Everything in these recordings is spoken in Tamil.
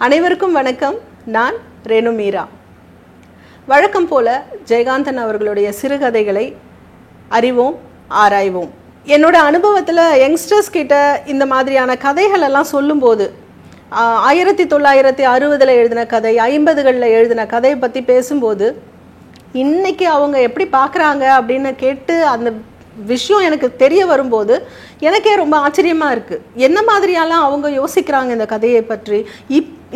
அனைவருக்கும் வணக்கம். நான் ரேணு மீரா. வழக்கம் போல ஜெயகாந்தன் அவர்களுடைய சிறுகதைகளை அறிவோம், ஆராய்வோம். என்னோட அனுபவத்தில் யங்ஸ்டர்ஸ் கிட்ட இந்த மாதிரியான கதைகள் எல்லாம் சொல்லும்போது 1960 எழுதின கதை, 50களில் எழுதின கதையை பற்றி பேசும்போது இன்னைக்கு அவங்க எப்படி பார்க்குறாங்க அப்படின்னு கேட்டு அந்த விஷயம் எனக்கு தெரிய வரும்போது எனக்கே ரொம்ப ஆச்சரியமாக இருக்குது. என்ன மாதிரியெல்லாம் அவங்க யோசிக்கிறாங்க இந்த கதையை பற்றி.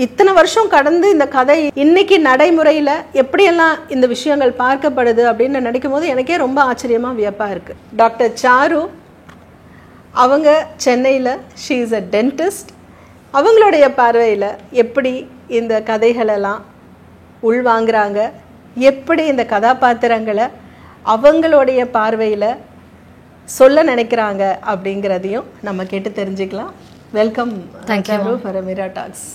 இத்தனை வருஷம் கடந்து இந்த கதை இன்னைக்கு நடைமுறையில் எப்படியெல்லாம் இந்த விஷயங்கள் பார்க்கப்படுது அப்படின்னு நினைக்கும் போது எனக்கே ரொம்ப ஆச்சரியமாக வியப்பாக இருக்குது. டாக்டர் சாரு அவங்க சென்னையில் ஷீ இஸ் அ டென்டிஸ்ட். அவங்களுடைய பார்வையில் எப்படி இந்த கதைகளெல்லாம் உள்வாங்கிறாங்க, எப்படி இந்த கதாபாத்திரங்களை அவங்களுடைய பார்வையில் சொல்ல நினைக்கிறாங்க அப்படிங்கிறதையும் நம்ம கேட்டு தெரிஞ்சுக்கலாம். Welcome for Meera talks.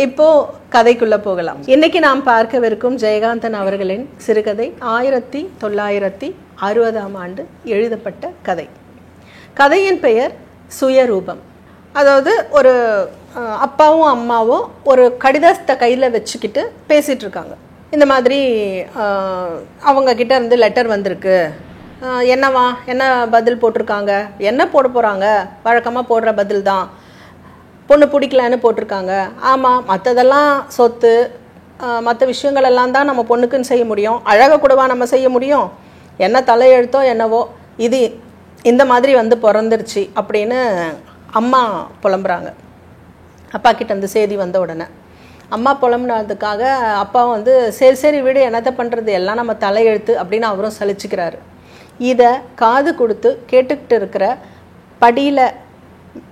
இப்போ கதைக்குள்ள போகலாம். இன்னைக்கு நாம் பார்க்கவிருக்கும் ஜெயகாந்தன் அவர்களின் சிறுகதை 1960ஆம் ஆண்டு எழுதப்பட்ட கதை. கதையின் பெயர் சுயரூபம். அதாவது ஒரு அப்பாவும் அம்மாவும் ஒரு கடிதத்தை கையில் வச்சுக்கிட்டு பேசிகிட்டு இருக்காங்க. இந்த மாதிரி அவங்க கிட்ட இருந்து லெட்டர் வந்திருக்கு, என்னவா என்ன பதில் போட்டிருக்காங்க, என்ன போட போகிறாங்க, வழக்கமாக போடுற பதில் தான், பொண்ணு பிடிக்கலன்னு போட்டிருக்காங்க. ஆமாம், மற்றதெல்லாம் சொத்து மற்ற விஷயங்களெல்லாம் தான் நம்ம பொண்ணுக்குன்னு செய்ய முடியும், அழகாக கூடவா நம்ம செய்ய முடியும், என்ன தலையெழுத்தோ என்னவோ இது இந்த மாதிரி வந்து பிறந்துருச்சு அப்படின்னு அம்மா புலம்புறாங்க. அப்பா கிட்ட அந்த செய்தி வந்த உடனே அம்மா புலம்புனதுக்காக அப்பா வந்து சரி சரி வீடு என்னத்தை பண்ணுறது, எல்லாம் நம்ம தலையெழுத்து அப்படின்னு அவரும் சலிச்சுக்கிறாரு. இதை காது கொடுத்து கேட்டுக்கிட்டு இருக்கிற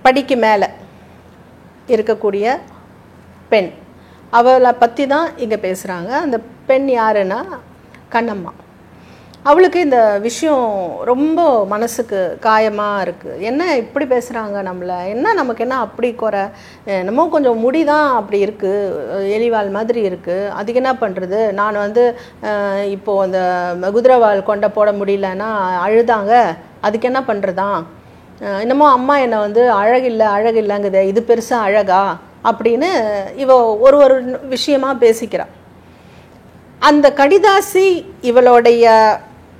படிக்கு மேலே இருக்கக்கூடிய பெண், அவளை பற்றி தான் இங்கே பேசுகிறாங்க. அந்த பெண் யாருன்னா கண்ணம்மா. அவளுக்கு இந்த விஷயம் ரொம்ப மனசுக்கு காயமாக இருக்குது. என்ன இப்படி பேசுகிறாங்க நம்மளை, என்ன நமக்கு என்ன அப்படி குறை, என்னமோ கொஞ்சம் முடி தான் அப்படி இருக்குது, எலிவால் மாதிரி இருக்குது, அதுக்கு என்ன பண்ணுறது, நான் வந்து இப்போது அந்த குதிரைவால் கொண்ட போட முடியலன்னா அழுதாங்க, அதுக்கு என்ன பண்ணுறதான், என்னமோ அம்மா என்னை வந்து அழகில்லைங்குதே, இது பெருசாக அழகா அப்படின்னு இவ ஒரு விஷயமா பேசிக்கிறாள். அந்த கடிதாசி இவளுடைய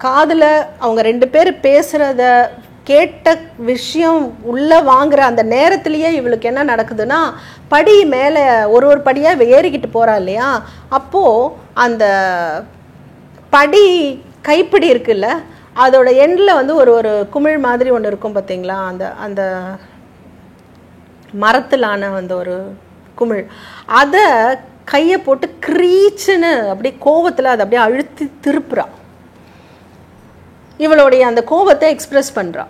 காதில் அவங்க ரெண்டு பேர் பேசுகிறத கேட்ட விஷயம் உள்ளே வாங்குகிற அந்த நேரத்துலேயே இவளுக்கு என்ன நடக்குதுன்னா, படி மேலே ஒரு படியாக ஏறிக்கிட்டு போகிறா இல்லையா, அப்போது அந்த படி கைப்பிடி இருக்குல்ல, அதோட எண்டில் வந்து ஒரு குமிழ் மாதிரி ஒன்று இருக்கும் பார்த்தீங்களா, அந்த மரத்திலான அந்த ஒரு குமிழ், அதை கையை போட்டு கிரீச்சுன்னு அப்படியே கோவத்தில் அதை அப்படியே அழுத்தி திருப்புறா. இவளுடைய அந்த கோபத்தை எக்ஸ்பிரஸ் பண்ணுறா.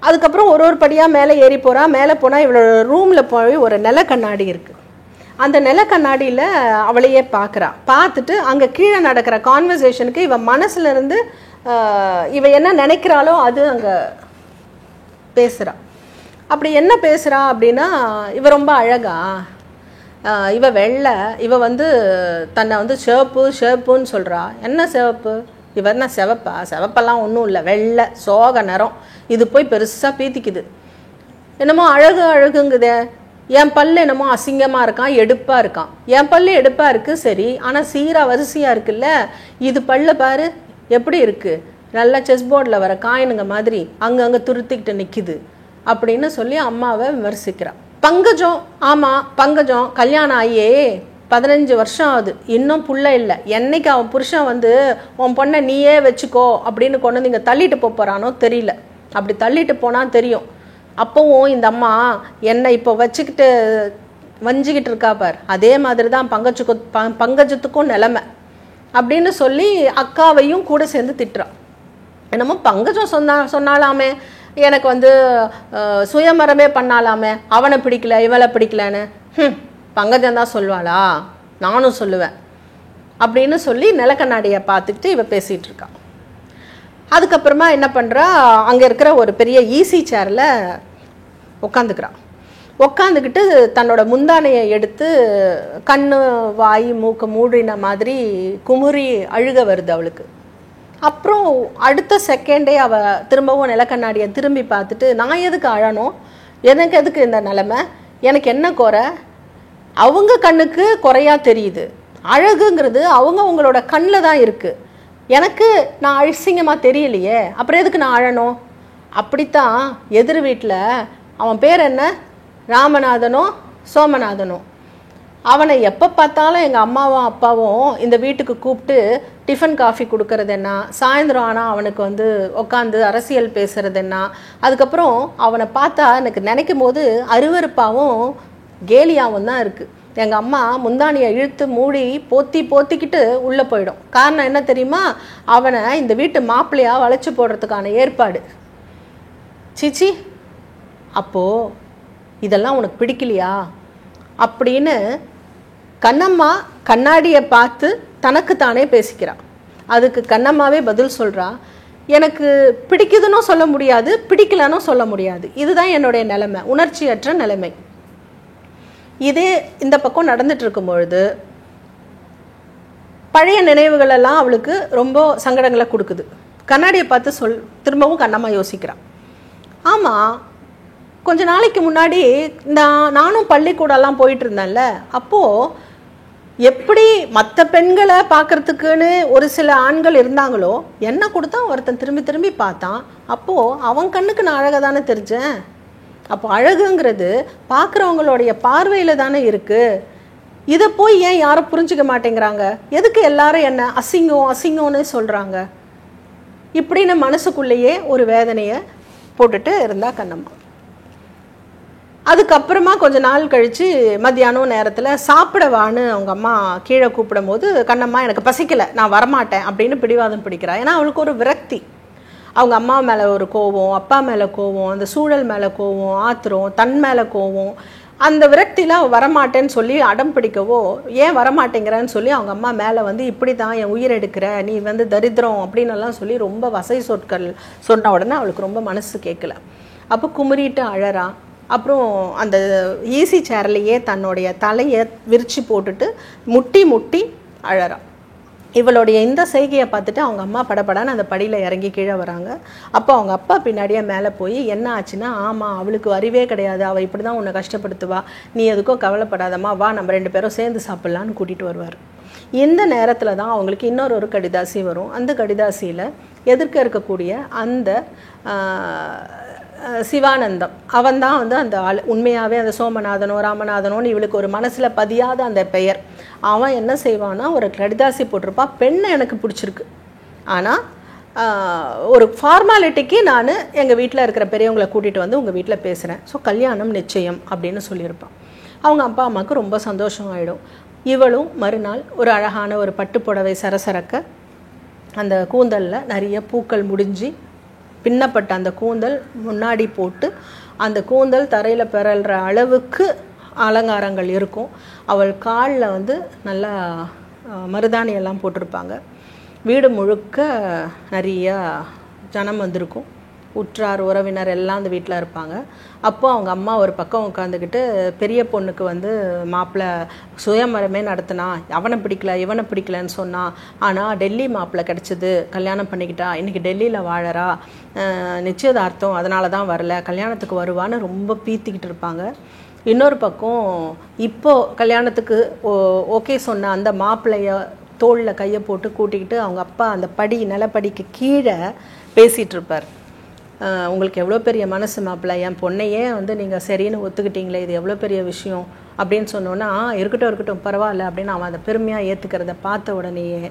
அதுக்கப்புறம் ஒரு படியாக மேலே ஏறி போகிறா. மேலே போனால் இவளோட ரூமில் போய் ஒரு நில கண்ணாடி இருக்குது. அந்த நில கண்ணாடியில் அவளையே பார்க்குறா. பார்த்துட்டு அங்கே கீழே நடக்கிற கான்வர்சேஷனுக்கு இவ மனசுல இருந்து இவ என்ன நினைக்கிறாளோ அது அங்கே பேசுகிறா. அப்படி என்ன பேசுகிறா அப்படின்னா, இவ ரொம்ப அழகா, இவ வெள்ளை, இவ வந்து தன்னை வந்து ஷேப்புன்னு சொல்கிறா. என்ன சிவப்பு, இவ என்ன செவப்பெல்லாம் ஒன்றும் இல்லை, வெள்ளை சோக நிறம், இது போய் பெருசாக பீத்திக்குது, என்னமோ அழகுங்குதே, என் பல்லு என்னமோ அசிங்கமாக இருக்கான், எடுப்பாக இருக்கான், என் பல்லு எடுப்பாக இருக்குது சரி, ஆனால் சீராக வரிசையாக இருக்குல்ல, இது பல்லு பாரு எப்படி இருக்குது, நல்லா செஸ் போர்டில் வர காயினுங்க மாதிரி அங்கங்கே துருத்திக்கிட்டு நிற்கிது அப்படின்னு சொல்லி அம்மாவை விமர்சிக்கிறான். பங்கஜம், ஆமாம் பங்கஜம் கல்யாணம் ஆகியே 15 வருஷம் ஆகுது, இன்னும் புள்ள இல்லை, என்னைக்கு அவன் புருஷன் வந்து உன் பொண்ணை நீயே வச்சுக்கோ அப்படின்னு கொண்டு வந்து இங்கே தள்ளிட்டு போகிறானோ தெரியல. அப்படி தள்ளிட்டு போனால் தெரியும். அப்போவும் இந்த அம்மா என்னை இப்போ வச்சுக்கிட்டு வஞ்சிக்கிட்டு இருக்கா பார், அதே மாதிரி தான் பங்கஜத்துக்கும் நிலைமை அப்படின்னு சொல்லி அக்காவையும் கூட சேர்ந்து திட்டுறான். என்னமோ பங்கஜம் சொன்னாலாமே, எனக்கு வந்து சுயமரமே பண்ணாலாமே, அவனை பிடிக்கல இவளை பிடிக்கலன்னு, பங்கஜம் தான் சொல்வாளா, நானும் சொல்லுவேன் அப்படின்னு சொல்லி நிலக்கண்ணாடியை பார்த்துக்கிட்டு இவ பேசிகிட்டு இருக்கான். அதுக்கப்புறமா என்ன பண்ணுறா, அங்கே இருக்கிற ஒரு பெரிய ஈஸி சேரில் உட்காந்துக்கிறான். உட்காந்துக்கிட்டு தன்னோட முந்தானையை எடுத்து கண்ணு வாய் மூக்க மூடின மாதிரி குமுறி அழுக வருது அவளுக்கு. அப்புறம் அடுத்த செகண்டே அவள் திரும்பவும் நிலக்கண்ணாடியை திரும்பி பார்த்துட்டு, நான் எதுக்கு அழணும், எனக்கு எதுக்கு இந்த நிலைமை, எனக்கு என்ன குறை, அவங்க கண்ணுக்கு குறையா தெரியுது. அழகுங்கிறது அவங்களோட கண்ணில் தான் இருக்குது. எனக்கு நான் அசிங்கமாக தெரியலையே, அப்புறம் எதுக்கு நான் அழணும்? அப்படித்தான் எதிர் வீட்டில் அவன் பேர் என்ன, ராமநாதனோ சோமநாதனோ, அவனை எப்போ பார்த்தாலும் எங்கள் அம்மாவும் அப்பாவும் இந்த வீட்டுக்கு கூப்பிட்டு டிஃபன் காஃபி கொடுக்கறது என்ன, சாயந்தரம் ஆனால் அவனுக்கு வந்து உட்காந்து அரசியல் பேசுறது என்ன. அதுக்கப்புறம் அவனை பார்த்தா எனக்கு நினைக்கும் போது அருவருப்பாகவும் கேலியாகவும் தான் இருக்குது. எங்கள் அம்மா முந்தானியை இழுத்து மூடி போத்திக்கிட்டு உள்ளே போயிடும். காரணம் என்ன தெரியுமா? அவனை இந்த வீட்டு மாப்பிள்ளையாக வளைச்சி போடுறதுக்கான ஏற்பாடு. சீச்சி, அப்போது இதெல்லாம் உனக்கு பிடிக்கலையா அப்படின்னு கண்ணம்மா கண்ணாடியை பார்த்து தனக்குத்தானே பேசிக்கிறான். அதுக்கு கண்ணம்மாவே பதில் சொல்கிறா, எனக்கு பிடிக்குதுன்னு சொல்ல முடியாது, பிடிக்கலன்னு சொல்ல முடியாது. இதுதான் என்னுடைய நிலைமை, உணர்ச்சியற்ற நிலைமை. இதே இந்த பக்கம் நடந்துட்டு இருக்கும் பொழுது பழைய நினைவுகள் எல்லாம் அவளுக்கு ரொம்ப சங்கடங்களை கொடுக்குது. கண்ணாடியை பார்த்து திரும்பவும் கண்ணம்மா யோசிக்கிறான். ஆமாம், கொஞ்ச நாளைக்கு முன்னாடி நானும் பள்ளிக்கூடலாம் போயிட்டு இருந்தேன்ல, அப்போது எப்படி மற்ற பெண்களை பார்க்கறதுக்குன்னு ஒரு சில ஆண்கள் இருந்தாங்களோ, என்ன கொடுத்தா ஒருத்தன் திரும்பி திரும்பி பார்த்தான். அப்போது அவன் கண்ணுக்கு நான் அழகாக தானே தெரிஞ்சேன். அப்போ அழகுங்கிறது பார்க்குறவங்களுடைய பார்வையில் தானே இருக்குது. இதை போய் ஏன் யாரும் புரிஞ்சிக்க மாட்டேங்கிறாங்க? எதுக்கு எல்லாரும் என்ன அசிங்கம்னு சொல்கிறாங்க? இப்படின்னு மனசுக்குள்ளேயே ஒரு வேதனையை போட்டுட்டு இருந்தா கண்ணம்மா. அதுக்கப்புறமா கொஞ்ச நாள் கழித்து மத்தியானம் நேரத்தில் சாப்பிடவான்னு அவங்க அம்மா கீழே கூப்பிடும் போது கண்ணம்மா எனக்கு பசிக்கலை, நான் வரமாட்டேன் அப்படின்னு பிடிவாதம் பிடிக்கிறா. ஏன்னா அவளுக்கு ஒரு விரக்தி. அவங்க அம்மா மேலே ஒரு கோவம், அப்பா மேலே கோவம், அந்த சூழல் மேலே கோவம், ஆத்திரம், தன் மேலே கோவம். அந்த விரக்தியில் அவள் வரமாட்டேன்னு சொல்லி அடம் பிடிக்கவோ, ஏன் வரமாட்டேங்கிறன்னு சொல்லி அவங்க அம்மா மேலே வந்து இப்படி தான் என் உயிர் எடுக்கிற, நீ வந்து தரித்திரம் அப்படின்னு எல்லாம் சொல்லி ரொம்ப வசை சொற்கள் சொன்ன உடனே அவளுக்கு ரொம்ப மனசு கேட்கல. அப்போ குமுறிட்டு அழறா. அப்புறம் அந்த ஈஸி சேர்லையே தன்னுடைய தலையை விரிச்சு போட்டுட்டு முட்டி அழறா. இவளுடைய இந்த செய்கையை பார்த்துட்டு அவங்க அம்மா படப்படான்னு அந்த படியில் இறங்கி கீழே வராங்க. அப்போ அவங்க அப்பா பின்னாடியே மேலே போய் என்ன ஆச்சுன்னா, ஆமாம் அவளுக்கு அறிவே கிடையாது, அவள் இப்படி தான் உன்னை கஷ்டப்படுத்துவா, நீ எதுக்கோ கவலைப்படாதம்மா, வா நம்ம 2 பேரும் சேர்ந்து சாப்பிட்லான்னு கூட்டிகிட்டு வருவார். இந்த நேரத்தில் தான் அவங்களுக்கு இன்னொரு கடிதாசி வரும். அந்த கடிதாசியில் எதிர்க்க இருக்கக்கூடிய அந்த சிவானந்தம், அவன் தான் வந்து அந்த ஆள். உண்மையாகவே அந்த சோமநாதனோ ராமநாதனோன்னு இவளுக்கு ஒரு மனசில் பதியாத அந்த பெயர். அவன் என்ன செய்வான்னா, ஒரு கடிதாசி போட்டிருப்பான், பெண்ணை எனக்கு பிடிச்சிருக்கு, ஆனால் ஒரு ஃபார்மாலிட்டிக்கு நான் எங்கள் வீட்டில் இருக்கிற பெரியவங்களை கூட்டிகிட்டு வந்து உங்கள் வீட்டில் பேசுகிறேன், ஸோ கல்யாணம் நிச்சயம் அப்படின்னு சொல்லியிருப்பான். அவங்க அப்பா அம்மாவுக்கு ரொம்ப சந்தோஷம் ஆகிடும். இவளும் மறுநாள் ஒரு அழகான ஒரு பட்டுப்புடவை சரசரக்க, அந்த கூந்தலில் நிறைய பூக்கள் முடிஞ்சு பின்னப்பட்ட அந்த கூந்தல் முன்னாடி போட்டு, அந்த கூந்தல் தரையில் பிறல்ற அளவுக்கு அலங்காரங்கள் இருக்கும். அவள் காலில் வந்து நல்லா மருதாணியெல்லாம் போட்டிருப்பாங்க. வீடு முழுக்க நிறைய ஜனம் வந்திருக்கும். உற்றார் உறவினர் எல்லாம் அந்த வீட்டில் இருப்பாங்க. அப்போது அவங்க அம்மா ஒரு பக்கம் உட்காந்துக்கிட்டு, பெரிய பொண்ணுக்கு வந்து மாப்பிள்ளை சுயமரமே நடத்தினா, அவனை பிடிக்கல இவனை பிடிக்கலன்னு சொன்னான், ஆனால் டெல்லி மாப்பிள்ளை கிடச்சிது, கல்யாணம் பண்ணிக்கிட்டா, இன்றைக்கி டெல்லியில் வாழறா, நிச்சயதார்த்தம் அதனால தான் வரல, கல்யாணத்துக்கு வருவான்னு ரொம்ப பீத்திக்கிட்டு இருப்பாங்க. இன்னொரு பக்கம் இப்போது கல்யாணத்துக்கு ஓகே சொன்ன அந்த மாப்பிள்ளைய தோளில் கையை போட்டு கூட்டிக்கிட்டு அவங்க அப்பா அந்த நிலப்படிக்கு கீழே பேசிகிட்டு இருப்பார். உங்களுக்கு எவ்வளோ பெரிய மனசு மாப்பிள்ளை, என் பொண்ணையே வந்து நீங்கள் சரின்னு ஒத்துக்கிட்டீங்களே, இது எவ்வளோ பெரிய விஷயம் அப்படின்னு சொன்னோன்னா, இருக்கட்டும் பரவாயில்ல அப்படின்னு அவன் அதை பெருமையாக ஏற்றுக்கிறத பார்த்த உடனேயே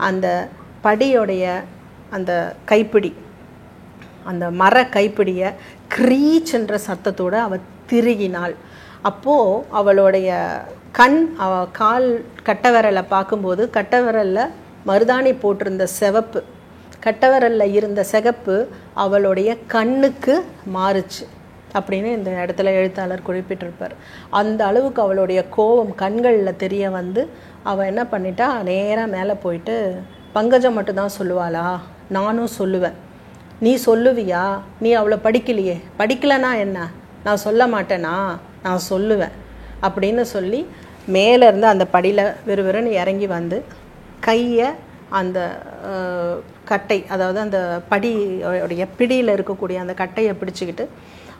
அந்த படியோடைய அந்த கைப்பிடி, அந்த மர கைப்பிடியை க்ரீச்ன்ற சத்தத்தோடு அவள் திருகினாள். அப்போது அவளுடைய கண் கால் கட்டவிரலை பார்க்கும்போது கட்டவிரலில் மருதாணி போட்டிருந்த சிவப்பு, கட்டவிரலில் இருந்த சிகப்பு அவளுடைய கண்ணுக்கு மாறுச்சு அப்படின்னு இந்த இடத்துல எழுத்தாளர் குறிப்பிட்டிருப்பார். அந்த அளவுக்கு அவளுடைய கோபம் கண்களில் தெரிய வந்து அவள் என்ன பண்ணிட்டா, நேராக மேலே போயிட்டு, பங்கஜம் மட்டும்தான் சொல்லுவாளா, நானும் சொல்லுவேன், நீ சொல்லுவியா, நீ அவளை படிக்கலையே, படிக்கலைன்னா என்ன, நான் சொல்ல மாட்டேனா, நான் சொல்லுவேன் அப்படின்னு சொல்லி மேலேருந்து அந்த படியில் விறுவிறுன்னு இறங்கி வந்து கையை அந்த கட்டை, அதாவது அந்த படியோடைய பிடியில் இருக்கக்கூடிய அந்த கட்டையை பிடிச்சிக்கிட்டு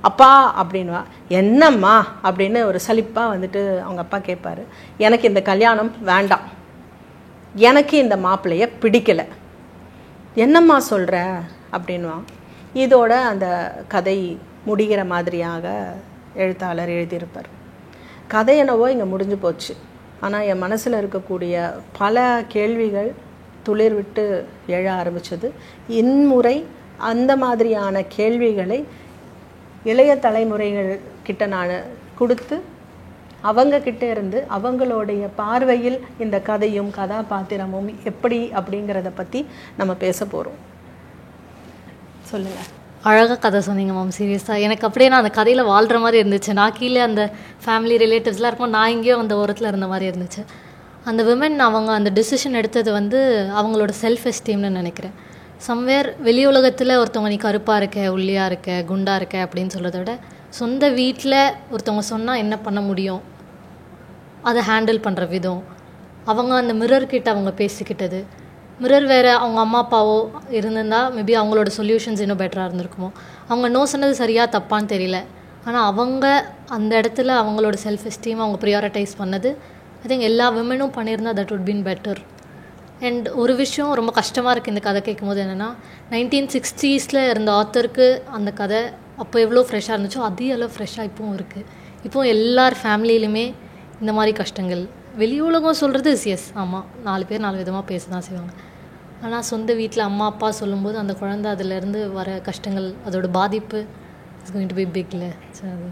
அப்பா அப்படின்வா. என்னம்மா அப்படின்னு ஒரு சலிப்பாக வந்துட்டு அவங்க அப்பா கேட்பாரு. எனக்கு இந்த கல்யாணம் வேண்டாம், எனக்கு இந்த மாப்பிள்ளைய பிடிக்கலை. என்னம்மா சொல்கிற அப்படின்வா. இதோட அந்த கதை முடிகிற மாதிரியாக எழுத்தாளர் எழுதியிருப்பார். கதை என்னவோ இங்கே முடிஞ்சு போச்சு. ஆனால் என் மனசில் இருக்கக்கூடிய பல கேள்விகள் துளிர் விட்டு எழ ஆரம்பித்தது. இன்முறை அந்த மாதிரியான கேள்விகளை இளைய தலைமுறைகள் கிட்ட நான் கொடுத்து அவங்க கிட்ட இருந்து அவங்களுடைய பார்வையில் இந்த கதையும் கதாபாத்திரமும் எப்படி அப்படிங்கிறத பற்றி நம்ம பேச போகிறோம். சொல்லுங்கள். அழகாக கதை சொன்னீங்க மேம். சீரியஸாக எனக்கு அப்படியே நான் அந்த கதையில் வாழ்கிற மாதிரி இருந்துச்சு. நான் கீழே அந்த ஃபேமிலி ரிலேட்டிவ்ஸ்லாம் இருக்கும், நான் எங்கேயோ அந்த ஓரத்தில் இருந்த மாதிரி இருந்துச்சு. அந்த விமன் அவங்க அந்த டிசிஷன் எடுத்தது வந்து அவங்களோட செல்ஃப் எஸ்டீம்னு நினைக்கிறேன். சம்வேர் வெளி உலகத்தில் ஒருத்தவங்க நீ கருப்பாக இருக்க, ஒல்லியாக இருக்க, குண்டாக இருக்க அப்படின்னு சொல்கிறத விட சொந்த வீட்டில் ஒருத்தவங்க சொன்னால் என்ன பண்ண முடியும், அதை ஹேண்டில் பண்ணுற விதம், அவங்க அந்த மிரர்கிட்ட அவங்க பேசிக்கிட்டது, மிரர் வேறு அவங்க அம்மா அப்பாவோ இருந்திருந்தால் மேபி அவங்களோட சொல்யூஷன்ஸ் இன்னும் பெட்டராக இருந்திருக்குமோ. அவங்க நோ சொன்னது சரியாக தப்பான்னு தெரியல, ஆனால் அவங்க அந்த இடத்துல அவங்களோட செல்ஃப் எஸ்டீம் அவங்க ப்ரியாரிட்டைஸ் பண்ணது ஐ திங்க் எல்லா விமனும் பண்ணியிருந்தால் that would been better. And ஒரு விஷயம் ரொம்ப கஷ்டமாக இருக்குது இந்த கதை கேட்கும்போது என்னென்னா, 1960s இருந்த ஆத்தருக்கு அந்த கதை அப்போ எவ்வளோ ஃப்ரெஷ்ஷாக இருந்துச்சோ அதே அளவு ஃப்ரெஷ்ஷாக இப்போவும் இருக்குது. இப்போது எல்லார் ஃபேமிலியிலுமே இந்த மாதிரி கஷ்டங்கள். வெளி உலகம் சொல்கிறது எஸ், ஆமாம், 4 பேர் 4 விதமாக பேச தான் செய்வாங்க. ஆனால் சொந்த வீட்டில் அம்மா அப்பா சொல்லும்போது அந்த குழந்தை அதிலேருந்து வர கஷ்டங்கள், அதோட பாதிப்பு இட்ஸ் கோயிங் டு பி பிக்ல. அது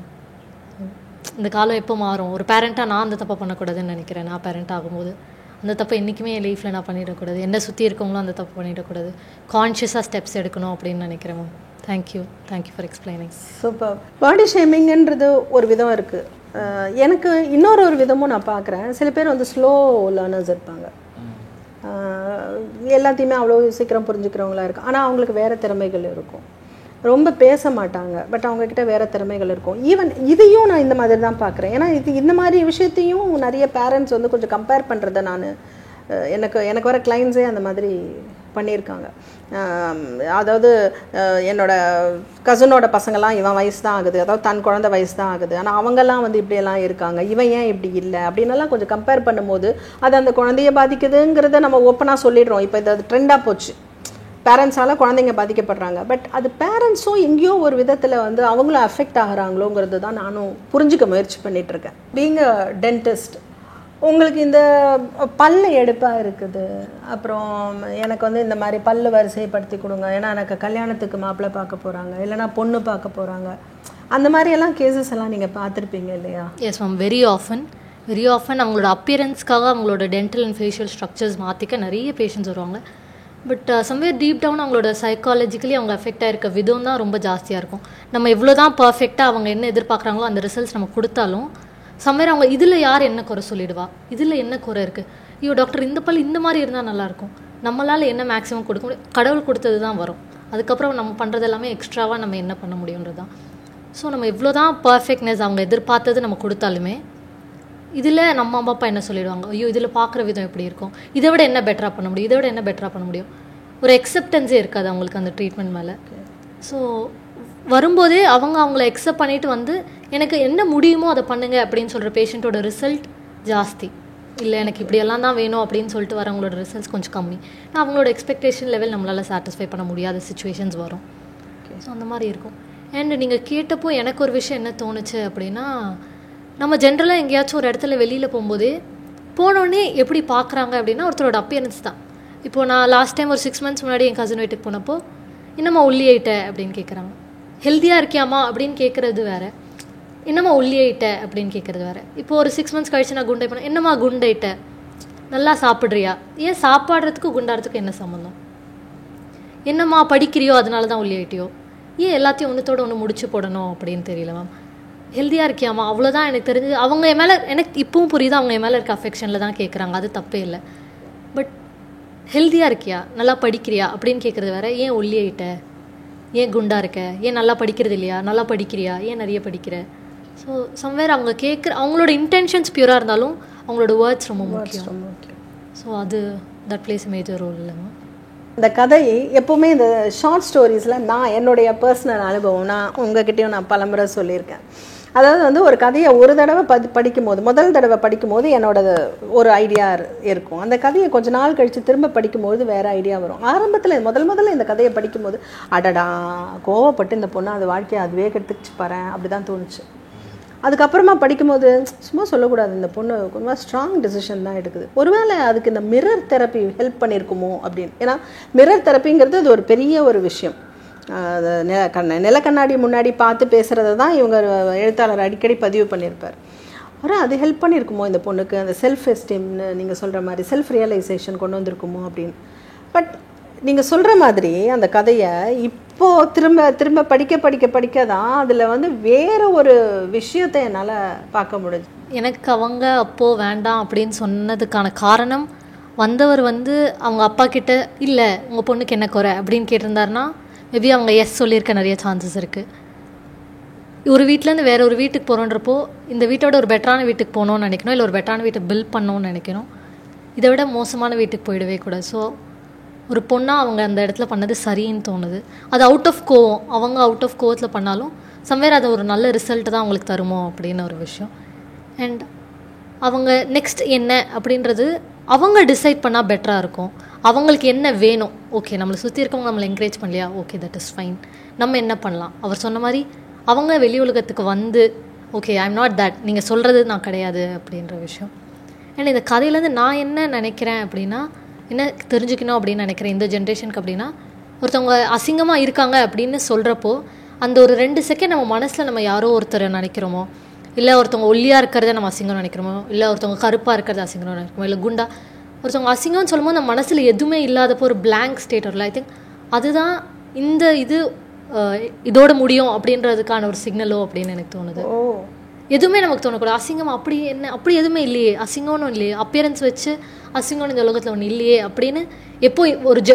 இந்த காலம் எப்போ மாறும். ஒரு பேரண்ட்டாக நான் அந்த தப்பை பண்ணக்கூடாதுன்னு நினைக்கிறேன். நான் பேரண்ட் ஆகும்போது அந்த தப்பை என்றைக்குமே என் லைஃப்பில் நான் பண்ணிடக்கூடாது. என்னை சுற்றி இருக்கவங்களும் அந்த தப்பு பண்ணிடக்கூடாது. கான்ஷியஸாக ஸ்டெப்ஸ் எடுக்கணும் அப்படின்னு நினைக்கிறேன் ma'am. Thank you for explaining. Super. Body ஷேமிங்ன்றது ஒரு விதம் இருக்குது. எனக்கு இன்னொரு விதமும் நான் பார்க்குறேன். சில பேர் வந்து ஸ்லோ லேர்னர்ஸ் இருப்பாங்க, எல்லாத்தையுமே அவ்வளோ சீக்கிரம் புரிஞ்சுக்கிறவங்களா இருக்கும். ஆனால் அவங்களுக்கு வேறு திறமைகள் இருக்கும், ரொம்ப பேச மாட்டாங்க, பட் அவங்கக்கிட்ட வேறு திறமைகள் இருக்கும். ஈவன் இதையும் நான் இந்த மாதிரி தான் பார்க்குறேன். ஏன்னா இந்த மாதிரி விஷயத்தையும் நிறைய பேரண்ட்ஸ் வந்து கொஞ்சம் கம்பேர் பண்ணுறத நான் எனக்கு வர கிளைண்ட்ஸே அந்த மாதிரி பண்ணியிருக்காங்க. அதாவது என்னோட கசினோட பசங்கள்லாம் இவன் வயசு தான் ஆகுது, அதாவது தன் குழந்தை வயசு தான் ஆகுது, ஆனால் அவங்கெல்லாம் வந்து இப்படியெல்லாம் இருக்காங்க, இவன் ஏன் இப்படி இல்லை அப்படின்னெல்லாம் கொஞ்சம் கம்பேர் பண்ணும்போது அது அந்த குழந்தைய பாதிக்குதுங்கிறத நம்ம ஓப்பனாக சொல்லிடுறோம். இப்போ இது ட்ரெண்டாக போச்சு, பேரண்ட்ஸால் குழந்தைங்க பாதிக்கப்படுறாங்க. பட் அது பேரண்ட்ஸும் எங்கேயோ ஒரு விதத்தில் வந்து அவங்களும் அஃபெக்ட் ஆகிறாங்களோங்கிறது தான் நானும் புரிஞ்சுக்க முயற்சி பண்ணிகிட்ருக்கேன். பீயிங் அ டென்டிஸ்ட், உங்களுக்கு இந்த பல்லு எடுப்பாக இருக்குது, அப்புறம் எனக்கு வந்து இந்த மாதிரி பல்லு வரிசைப்படுத்தி கொடுங்க, ஏன்னா எனக்கு கல்யாணத்துக்கு மாப்பிள்ளை பார்க்க போகிறாங்க, இல்லைனா பொண்ணு பார்க்க போகிறாங்க, அந்த மாதிரியெல்லாம் கேசஸ் எல்லாம் நீங்கள் பார்த்துருப்பீங்க இல்லையா? Yes ma'am. வெரி ஆஃபன் அவங்களோட அப்பியரன்ஸ்க்காக அவங்களோட டென்டல் அண்ட் ஃபேஷியல் ஸ்ட்ரக்சர்ஸ் மாற்றிக்க நிறைய பேஷண்ட்ஸ் வருவாங்க. பட் சம்வேர் டீப் டவுன் அவங்களோட சைக்காலஜிக்கலி அவங்க அஃபெக்ட் ஆகிருக்க விதம் தான் ரொம்ப ஜாஸ்தியாக இருக்கும். நம்ம எவ்வளோ தான் பர்ஃபெக்டாக அவங்க என்ன எதிர்பார்க்குறாங்களோ அந்த ரிசல்ட்ஸ் நம்ம கொடுத்தாலும் சம்வேர் அவங்க இதில் யார் என்ன குறை சொல்லிடுவா, இதில் என்ன குறை இருக்குது, ஐயோ டாக்டர் இந்த பல் இந்த மாதிரி இருந்தால் நல்லாயிருக்கும், நம்மளால் என்ன மேக்ஸிமம் கொடுக்க முடியும், கடவுள் கொடுத்தது தான் வரும், அதுக்கப்புறம் நம்ம பண்ணுறது எல்லாமே எக்ஸ்ட்ராவாக நம்ம என்ன பண்ண முடியுன்றது தான். ஸோ நம்ம எவ்வளோ தான் பர்ஃபெக்ட்னஸ் அவங்க எதிர்பார்த்தது நம்ம கொடுத்தாலுமே இதில் நம்ம அம்மா அப்பா என்ன சொல்லிடுவாங்க, ஐயோ இதில் பார்க்குற விதம் எப்படி இருக்கும், இதை விட என்ன பெட்டராக பண்ண முடியும், இதை விட என்ன பெட்டராக பண்ண முடியும், ஒரு எக்ஸப்டன்ஸே இருக்காது அவங்களுக்கு அந்த ட்ரீட்மெண்ட் மேலே. ஸோ வரும்போதே அவங்கள எக்ஸப்ட் பண்ணிட்டு வந்து எனக்கு என்ன முடியுமோ அதை பண்ணுங்க அப்படின்னு சொல்கிற பேஷண்ட்டோட ரிசல்ட் ஜாஸ்தி. இல்லை எனக்கு இப்படியெல்லாம் தான் வேணும் அப்படின்னு சொல்லிட்டு வரவங்களோட ரிசல்ட்ஸ் கொஞ்சம் கம்மி. நான் அவங்களோட எக்ஸ்பெக்டேஷன் லெவல் நம்மளால் சாட்டிஸ்ஃபை பண்ண முடியாத சுச்சுவேஷன்ஸ் வரும். ஸோ அந்த மாதிரி இருக்கும். அண்ட் நீங்கள் கேட்டப்போ எனக்கு ஒரு விஷயம் என்ன தோணுச்சு அப்படின்னா, நம்ம ஜென்ரலாக எங்கேயாச்சும் ஒரு இடத்துல வெளியில் போகும்போதே போனோடனே எப்படி பார்க்குறாங்க அப்படின்னா ஒருத்தரோட அப்பியரன்ஸ் தான். இப்போது நான் லாஸ்ட் டைம் ஒரு 6 months முன்னாடி என் கசின் வீட்டுக்கு போனப்போ என்னம்மா ஒல்லி ஆயிட்ட அப்படின்னு கேட்குறாங்க. ஹெல்த்தியாக இருக்கியாமா அப்படின்னு கேட்குறது வேறு, என்னம்மா ஒல்லி ஆயிட்ட அப்படின்னு கேட்குறது வேறு. இப்போது ஒரு 6 months கழிச்சு நான் குண்டை பண்ணேன், என்னம்மா குண்டாயிட்ட, நல்லா சாப்பிட்றியா, ஏன் சாப்பாடுறதுக்கும் குண்டாடுறதுக்கும் என்ன சம்மந்தம், என்னம்மா படிக்கிறியோ அதனால தான் ஒல்லி ஆயிட்டியோ, ஏன் எல்லாத்தையும் ஒன்றுத்தோடு ஒன்று முடிச்சு போடணும் அப்படின்னு தெரியல மேம். ஹெல்த்தியாக இருக்கியாமா, அவ்வளோதான் எனக்கு தெரிஞ்சு. அவங்க என் மேலே எனக்கு இப்பவும் புரியுது, அவங்க என் மேலே இருக்க அஃபெக்ஷனில் தான் கேட்குறாங்க, அது தப்பே இல்லை. பட் ஹெல்த்தியாக இருக்கியா, நல்லா படிக்கிறியா அப்படின்னு கேட்குறது வேறு, ஏன் ஒல்லி ஆயிட்ட, ஏன் குண்டாக இருக்க, ஏன் நல்லா படிக்கிறது இல்லையா, நல்லா படிக்கிறியா, ஏன் நிறைய படிக்கிற. ஸோ சம்வேர் அவங்க கேட்குற அவங்களோட இன்டென்ஷன்ஸ் பியூராக இருந்தாலும் அவங்களோட வேர்ட்ஸ் ரொம்ப முக்கியம். ஸோ அது தட் பிளேஸ் மேஜர் ரோல் இல்லைம்மா. இந்த கதை எப்போவுமே இந்த ஷார்ட் ஸ்டோரிஸில் நான் என்னுடைய பர்சனல் அனுபவம் நான் உங்ககிட்டயும் நான் பலமுறை சொல்லியிருக்கேன். அதாவது வந்து ஒரு கதையை ஒரு தடவை படிக்கும்போது, முதல் தடவை படிக்கும்போது என்னோட ஒரு ஐடியா இருக்கும். அந்த கதையை கொஞ்ச நாள் கழித்து திரும்ப படிக்கும்போது வேறு ஐடியா வரும். ஆரம்பத்தில் முதல்ல இந்த கதையை படிக்கும்போது அடடா கோவப்பட்டு இந்த பொண்ணு அது வாழ்க்கையை அதுவே கெடுத்துச்சு பாரு அப்படி தான் தோணுச்சு. அதுக்கப்புறமா படிக்கும்போது சும்மா சொல்லக்கூடாது, இந்த பொண்ணு கொஞ்சம் ஸ்ட்ராங் டெசிஷன் தான் எடுக்குது, ஒருவேளை அதுக்கு இந்த மிரர் தெரப்பி ஹெல்ப் பண்ணியிருக்குமோ அப்படின்னு. ஏன்னா மிரர் தெரப்பிங்கிறது அது ஒரு பெரிய ஒரு விஷயம். நிலக்கண்ணாடி முன்னாடி பார்த்து பேசுகிறத தான் இவங்க எழுத்தாளர் அடிக்கடி பதிவு பண்ணியிருப்பார். அப்புறம் அது ஹெல்ப் பண்ணியிருக்குமோ இந்த பொண்ணுக்கு, அந்த செல்ஃப் எஸ்டீம்னு நீங்கள் சொல்கிற மாதிரி செல்ஃப் ரியலைசேஷன் கொண்டு வந்திருக்குமோ அப்படின்னு. பட் நீங்கள் சொல்கிற மாதிரி அந்த கதையை இப்போது திரும்ப படிக்க தான் அதில் வந்து வேறு ஒரு விஷயத்தை என்னால் பார்க்க முடியுது. எனக்கு அவங்க அப்போது வேண்டாம் அப்படின்னு சொன்னதுக்கான காரணம், வந்தவர் வந்து அவங்க அப்பா கிட்ட இல்லை உங்கள் பொண்ணுக்கு என்ன குறை அப்படின்னு கேட்டிருந்தாருன்னா மேபி அவங்க எஸ் சொல்லியிருக்க நிறைய சான்சஸ் இருக்குது. ஒரு வீட்டிலேருந்து வேறு ஒரு வீட்டுக்கு போகிறோன்றப்போ இந்த வீட்டோட ஒரு பெட்டரான வீட்டுக்கு போகணுன்னு நினைக்கணும், இல்லை ஒரு பெட்டரான வீட்டை பில்ட் பண்ணணும்னு நினைக்கணும். இதை விட மோசமான வீட்டுக்கு போயிடவே கூடாது. ஸோ ஒரு பொண்ணாக அவங்க அந்த இடத்துல பண்ணது சரின்னு தோணுது. அது அவுட் ஆஃப் கோவம், அவங்க அவுட் ஆஃப் கோவத்தில் பண்ணாலும் சம்வேர் அது ஒரு நல்ல ரிசல்ட் தான் அவங்களுக்கு தருமோ அப்படின்னு ஒரு விஷயம். அண்ட் அவங்க நெக்ஸ்ட் என்ன அப்படின்றது அவங்க டிசைட் பண்ணால் பெட்டராக இருக்கும். அவங்களுக்கு என்ன வேணும், ஓகே நம்மளை சுற்றி இருக்கவங்க நம்மளை என்கரேஜ் பண்ணலையா, ஓகே தட் இஸ் ஃபைன், நம்ம என்ன பண்ணலாம். அவர் சொன்ன மாதிரி அவங்க வெளி உலகத்துக்கு வந்து okay I am not that, நீங்கள் சொல்கிறது நான் கிடையாது அப்படின்ற விஷயம். அண்ட் இந்த கதையிலேருந்து நான் என்ன நினைக்கிறேன் அப்படின்னா, என்ன தெரிஞ்சுக்கணும் அப்படின்னு நினைக்கிறேன் இந்த ஜென்ரேஷனுக்கு அப்படின்னா, ஒருத்தவங்க அசிங்கமாக இருக்காங்க அப்படின்னு சொல்கிறப்போ அந்த ஒரு 2 செகண்ட் நம்ம மனசில் நம்ம யாரோ ஒருத்தரை நினைக்கிறோமோ, இல்லை ஒருத்தவங்க ஒல்லியாக இருக்கிறத நம்ம அசிங்கம் நினைக்கிறோமோ, இல்லை ஒருத்தவங்க கருப்பாக இருக்கிறத அசிங்கம் நினைக்கிறோமோ, இல்லை குண்டா ஒருத்தவங்க அசிங்கம்னு சொல்லும்போது நம்ம மனசில் எதுவுமே இல்லாதப்போ ஒரு பிளாங்க் ஸ்டேட் வரல. ஐ திங்க் அதுதான் இந்த இதோட முடியும் அப்படின்றதுக்கான ஒரு சிக்னலோ அப்படின்னு எனக்கு தோணுது. எதுவுமே நமக்கு தோணக்கூடாது. அசிங்கம் அப்படி என்ன, அப்படி எதுவுமே இல்லையே, அசிங்கம்னு இல்லையே, அப்பியரன்ஸ் வச்சு அசிங்கம்னு இந்த உலகத்தில் ஒன்று இல்லையே அப்படின்னு எப்போ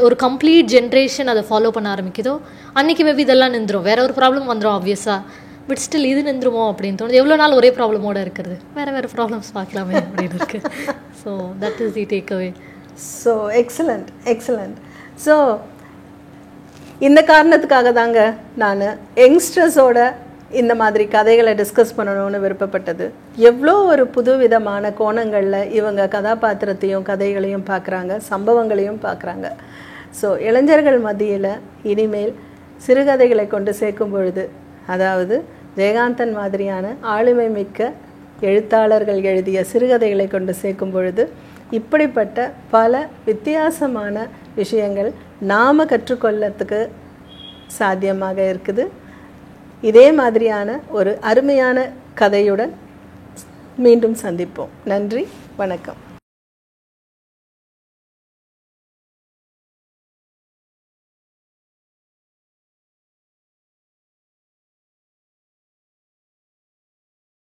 ஒரு கம்ப்ளீட் ஜென்ரேஷன் அதை ஃபாலோ பண்ண ஆரம்பிக்குதோ அன்றைக்கி மேபி இதெல்லாம் நின்றுடும். வேற ஒரு ப்ராப்ளம் வந்துடும் ஆப்வியஸாக, பட் ஸ்டில் இது நின்றுமோ அப்படின்னு தோணுது. எவ்வளோ நாள் ஒரே ப்ராப்ளமோடு இருக்கிறது, வேறு ப்ராப்ளம்ஸ் பார்க்கலாமே அப்படின்னு இருக்குது. So that is the take away. So excellent. So இந்த காரணத்துக்காக தாங்க நான் யங்ஸ்டர்ஸோட இந்த மாதிரி கதைகளை டிஸ்கஸ் பண்ணணும்னு விருப்பப்பட்டது. எவ்வளோ ஒரு புது விதமான கோணங்களில் இவங்க கதாபாத்திரத்தையும் கதைகளையும் பார்க்குறாங்க, சம்பவங்களையும் பார்க்குறாங்க. ஸோ இளைஞர்கள் மத்தியில் இனிமேல் சிறுகதைகளை கொண்டு சேர்க்கும் பொழுது, அதாவது ஜெயகாந்தன் மாதிரியான ஆளுமை மிக்க எழுத்தாளர்கள் எழுதிய சிறுகதைகளை கொண்டு சேர்க்கும் பொழுது இப்படிப்பட்ட பல வித்தியாசமான விஷயங்கள் நாம் கற்றுக்கொள்ளத்துக்கு சாத்தியமாக இருக்குது. இதே மாதிரியான ஒரு அருமையான கதையுடன் மீண்டும் சந்திப்போம். நன்றி, வணக்கம்.